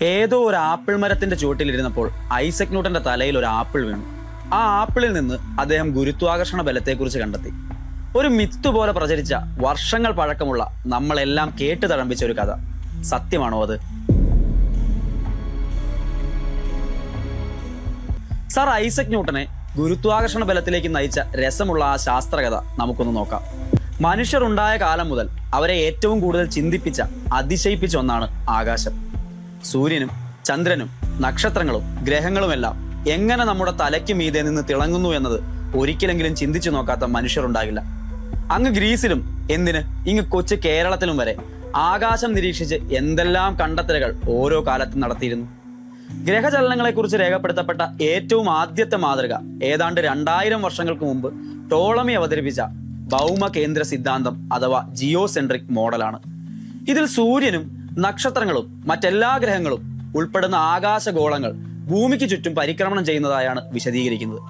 ഏതോ ഒരു ആപ്പിൾ മരത്തിന്റെ ചുവട്ടിലിരുന്നപ്പോൾ ഐസക് ന്യൂട്ടന്റെ തലയിൽ ഒരു ആപ്പിൾ വീണു. ആ ആപ്പിളിൽ നിന്ന് അദ്ദേഹം ഗുരുത്വാകർഷണ ബലത്തെക്കുറിച്ച് കണ്ടെത്തി. ഒരു മിത്ത് പോലെ പ്രചരിച്ച വർഷങ്ങൾ പഴക്കമുള്ള നമ്മളെല്ലാം കേട്ടു തഴമ്പിച്ച ഒരു കഥ സത്യമാണോ അത്? സർ ഐസക് ന്യൂട്ടനെ ഗുരുത്വാകർഷണ ബലത്തിലേക്ക് നയിച്ച രസമുള്ള ആ ശാസ്ത്രകഥ നമുക്കൊന്ന് നോക്കാം. മനുഷ്യർ ഉണ്ടായ കാലം മുതൽ അവരെ ഏറ്റവും കൂടുതൽ ചിന്തിപ്പിച്ച, അതിശയിപ്പിച്ച ഒന്നാണ് ആകാശം. സൂര്യനും ചന്ദ്രനും നക്ഷത്രങ്ങളും ഗ്രഹങ്ങളുമെല്ലാം എങ്ങനെ നമ്മുടെ തലയ്ക്ക് മീതെ നിന്ന് തിളങ്ങുന്നു എന്നത് ഒരിക്കലെങ്കിലും ചിന്തിച്ചു നോക്കാത്ത മനുഷ്യരുണ്ടാകില്ല. അങ്ങ് ഗ്രീസിലും എന്തിന് ഇങ്ങ് കൊച്ചു കേരളത്തിലും വരെ ആകാശം നിരീക്ഷിച്ച് എന്തെല്ലാം കണ്ടെത്തലുകൾ ഓരോ കാലത്തും നടത്തിയിരുന്നു. ഗ്രഹചലനങ്ങളെക്കുറിച്ച് രേഖപ്പെടുത്തപ്പെട്ട ഏറ്റവും ആദ്യത്തെ മാതൃക ഏതാണ്ട് 2000 വർഷങ്ങൾക്ക് മുമ്പ് ടോളമി അവതരിപ്പിച്ച ഭൗമ കേന്ദ്ര സിദ്ധാന്തം അഥവാ ജിയോസെൻട്രിക് മോഡലാണ്. ഇതിൽ സൂര്യനും നക്ഷത്രങ്ങളും മറ്റെല്ലാ ഗ്രഹങ്ങളും ഉൾപ്പെടുന്ന ആകാശഗോളങ്ങൾ ഭൂമിക്ക് ചുറ്റും പരിക്രമണം ചെയ്യുന്നതായാണ് വിശദീകരിക്കുന്നത്.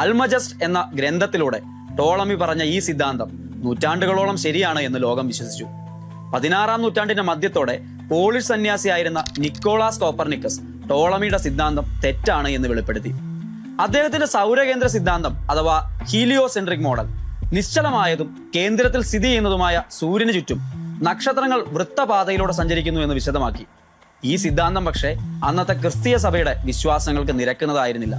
അൽമജസ്റ്റ് എന്ന ഗ്രന്ഥത്തിലൂടെ ടോളമി പറഞ്ഞ ഈ സിദ്ധാന്തം നൂറ്റാണ്ടുകളോളം ശരിയാണ് എന്ന് ലോകം വിശ്വസിച്ചു. 16-ാം നൂറ്റാണ്ടിന്റെ മധ്യത്തോടെ പോളിഷ് സന്യാസിയായിരുന്ന നിക്കോളാസ് കോപ്പർനിക്കസ് ടോളമിയുടെ സിദ്ധാന്തം തെറ്റാണ് എന്ന് വെളിപ്പെടുത്തി. അദ്ദേഹത്തിന്റെ സൗരകേന്ദ്ര സിദ്ധാന്തം അഥവാ ഹീലിയോസെൻട്രിക് മോഡൽ നിശ്ചലമായതും കേന്ദ്രത്തിൽ സ്ഥിതി ചെയ്യുന്നതുമായ സൂര്യന് ചുറ്റും നക്ഷത്രങ്ങൾ വൃത്തപാതയിലൂടെ സഞ്ചരിക്കുന്നു എന്ന് വിശദമാക്കി. ഈ സിദ്ധാന്തം പക്ഷേ അന്നത്തെ ക്രിസ്തീയ സഭയുടെ വിശ്വാസങ്ങൾക്ക് നിരക്കുന്നതായിരുന്നില്ല.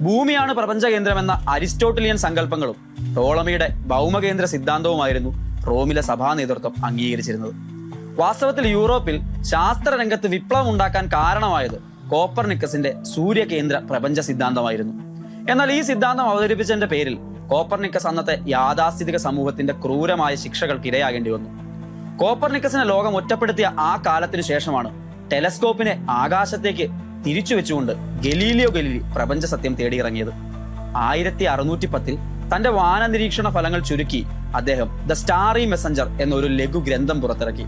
ഭൂമിയാണ് പ്രപഞ്ച കേന്ദ്രമെന്ന അരിസ്റ്റോട്ടിലിയൻ സങ്കല്പങ്ങളും ടോളമിയുടെ ഭൗമകേന്ദ്ര സിദ്ധാന്തവുമായിരുന്നു റോമിലെ സഭാ നേതൃത്വം അംഗീകരിച്ചിരുന്നത്. വാസ്തവത്തിൽ യൂറോപ്പിൽ ശാസ്ത്രരംഗത്ത് വിപ്ലവം ഉണ്ടാക്കാൻ കാരണമായത് കോപ്പർനിക്കസിന്റെ സൂര്യകേന്ദ്ര പ്രപഞ്ച സിദ്ധാന്തമായിരുന്നു. എന്നാൽ ഈ സിദ്ധാന്തം അവതരിപ്പിച്ചതിന്റെ പേരിൽ കോപ്പർനിക്കസ് അന്നത്തെ യാഥാസ്ഥിതിക സമൂഹത്തിന്റെ ക്രൂരമായ ശിക്ഷകൾക്ക് ഇരയാകേണ്ടി വന്നു. കോപ്പർനിക്കസിനെ ലോകം ഒറ്റപ്പെടുത്തിയ ആ കാലത്തിനു ശേഷമാണ് ടെലസ്കോപ്പിനെ ആകാശത്തേക്ക് തിരിച്ചു വെച്ചുകൊണ്ട് ഗലീലിയോ ഗലീലി പ്രപഞ്ച സത്യം തേടിയിറങ്ങിയത്. 1610 തന്റെ വാന നിരീക്ഷണ ഫലങ്ങൾ ചുരുക്കി അദ്ദേഹം ദ സ്റ്റാറി മെസഞ്ചർ എന്നൊരു ലഘു ഗ്രന്ഥം പുറത്തിറക്കി.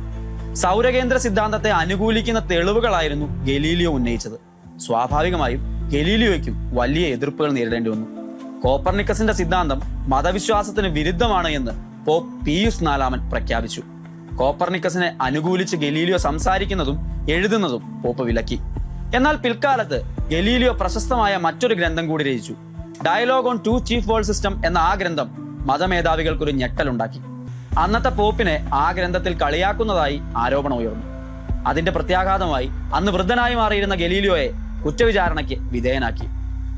സൗരകേന്ദ്ര സിദ്ധാന്തത്തെ അനുകൂലിക്കുന്ന തെളിവുകളായിരുന്നു ഗലീലിയോ ഉന്നയിച്ചത്. സ്വാഭാവികമായും ഗലീലിയോയ്ക്കും വലിയ എതിർപ്പുകൾ നേരിടേണ്ടി വന്നു. കോപ്പർനിക്കസിന്റെ സിദ്ധാന്തം മതവിശ്വാസത്തിന് വിരുദ്ധമാണ് എന്ന് പോപ്പ് പിയൂസ് 4 പ്രഖ്യാപിച്ചു. കോപ്പർനിക്കസിനെ അനുകൂലിച്ച് ഗലീലിയോ സംസാരിക്കുന്നതും എഴുതുന്നതും പോപ്പ് വിലക്കി. എന്നാൽ പിൽക്കാലത്ത് ഗലീലിയോ പ്രശസ്തമായ മറ്റൊരു ഗ്രന്ഥം കൂടി രചിച്ചു. Dialogue on two chief world system എന്ന ആ ഗ്രന്ഥം മതമേധാവികൾക്കൊരു ഞെട്ടലുണ്ടാക്കി. അന്നത്തെ പോപ്പിനെ ആ ഗ്രന്ഥത്തിൽ കളിയാക്കുന്നതായി ആരോപണം ഉയർന്നു. അതിന്റെ പ്രത്യാഘാതമായി അന്ന് വൃദ്ധനായി മാറിയിരുന്ന ഗലീലിയോയെ കുറ്റവിചാരണയ്ക്ക് വിധേയനാക്കി.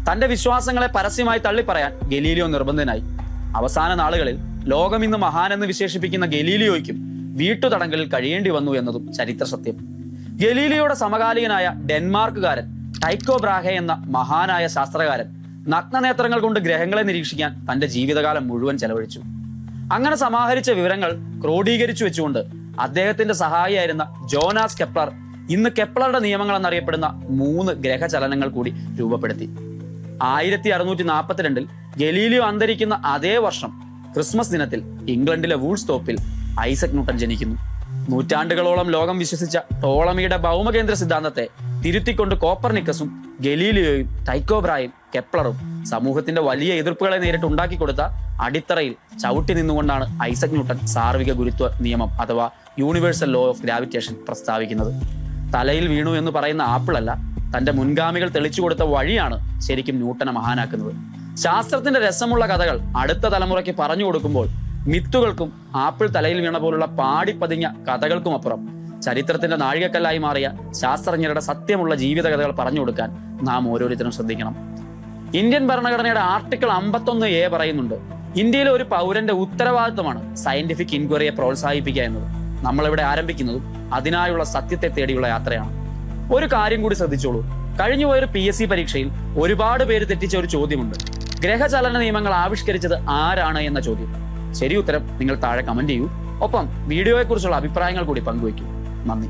തന്റെ വിശ്വാസങ്ങളെ പരസ്യമായി തള്ളിപ്പറയാൻ ഗലീലിയോ നിർബന്ധനായി. അവസാന നാളുകളിൽ ലോകം ഇന്ന് മഹാനെന്ന് വിശേഷിപ്പിക്കുന്ന ഗലീലിയോയ്ക്കും വീട്ടുതടങ്കലിൽ കഴിയേണ്ടി വന്നു എന്നതും ചരിത്ര സത്യം. ഗലീലിയോയുടെ സമകാലികനായ ഡെൻമാർക്കുകാരൻ ടൈക്കോ ബ്രാഹെ എന്ന മഹാനായ ശാസ്ത്രകാരൻ നഗ്നനേത്രങ്ങൾ കൊണ്ട് ഗ്രഹങ്ങളെ നിരീക്ഷിക്കാൻ തന്റെ ജീവിതകാലം മുഴുവൻ ചെലവഴിച്ചു. അങ്ങനെ സമാഹരിച്ച വിവരങ്ങൾ ക്രോഡീകരിച്ചു വെച്ചുകൊണ്ട് അദ്ദേഹത്തിന്റെ സഹായിയായിരുന്ന ജോനാസ് കെപ്ലർ ഇന്ന് കെപ്ലറുടെ നിയമങ്ങൾ എന്നറിയപ്പെടുന്ന 3 ഗ്രഹചലനങ്ങൾ കൂടി രൂപപ്പെടുത്തി. 1642 ഗലീലിയോ അന്തരിക്കുന്ന അതേ വർഷം ക്രിസ്മസ് ദിനത്തിൽ ഇംഗ്ലണ്ടിലെ വൂൾസ്റ്റോപ്പിൽ ഐസക് ന്യൂട്ടൻ ജനിക്കുന്നു. നൂറ്റാണ്ടുകളോളം ലോകം വിശ്വസിച്ച ടോളമിയുടെ ഭൗമകേന്ദ്ര സിദ്ധാന്തത്തെ തിരുത്തിക്കൊണ്ട് കോപ്പർനിക്കസും ഗലീലിയോയും ടൈക്കോ ബ്രായും കെപ്ലറും സമൂഹത്തിന്റെ വലിയ എതിർപ്പുകളെ നേരിട്ട് ഉണ്ടാക്കിക്കൊടുത്ത അടിത്തറയിൽ ചവിട്ടി നിന്നുകൊണ്ടാണ് ഐസക് ന്യൂട്ടൻ സാർവിക ഗുരുത്വ നിയമം അഥവാ യൂണിവേഴ്സൽ ലോ ഓഫ് ഗ്രാവിറ്റേഷൻ പ്രസ്താവിക്കുന്നത്. തലയിൽ വീണു എന്ന് പറയുന്ന ആപ്പിളല്ല, തന്റെ മുൻഗാമികൾ തെളിച്ചു കൊടുത്ത വഴിയാണ് ശരിക്കും ന്യൂട്ടനെ മഹാനാക്കുന്നത്. ശാസ്ത്രത്തിന്റെ രസമുള്ള കഥകൾ അടുത്ത തലമുറയ്ക്ക് പറഞ്ഞു കൊടുക്കുമ്പോൾ മിത്തുകൾക്കും ആപ്പിൾ തലയിൽ വീണ പോലുള്ള പാടിപ്പതിഞ്ഞ കഥകൾക്കും അപ്പുറം ചരിത്രത്തിന്റെ നാഴികക്കല്ലായി മാറിയ ശാസ്ത്രജ്ഞരുടെ സത്യമുള്ള ജീവിത കഥകൾ പറഞ്ഞു കൊടുക്കാൻ നാം ഓരോരുത്തരും ശ്രദ്ധിക്കണം. ഇന്ത്യൻ ഭരണഘടനയുടെ ആർട്ടിക്കിൾ 51A പറയുന്നുണ്ട്, ഇന്ത്യയിലെ ഒരു പൗരന്റെ ഉത്തരവാദിത്വമാണ് സയന്റിഫിക് ഇൻക്വയറിയെ പ്രോത്സാഹിപ്പിക്കുക എന്നത്. നമ്മളിവിടെ ആരംഭിക്കുന്നതും അതിനായുള്ള സത്യത്തെ തേടിയുള്ള യാത്രയാണ്. ഒരു കാര്യം കൂടി ശ്രദ്ധിച്ചോളൂ. കഴിഞ്ഞുപോയൊരു PSC പരീക്ഷയിൽ ഒരുപാട് പേര് തെറ്റിച്ച ഒരു ചോദ്യമുണ്ട്. ഗ്രഹചലന നിയമങ്ങൾ ആവിഷ്കരിച്ചത് ആരാണ് എന്ന ചോദ്യം. ശരി ഉത്തരം നിങ്ങൾ താഴെ കമന്റ് ചെയ്യൂ. ഒപ്പം വീഡിയോയെക്കുറിച്ചുള്ള അഭിപ്രായങ്ങൾ കൂടി പങ്കുവയ്ക്കൂ. നന്ദി.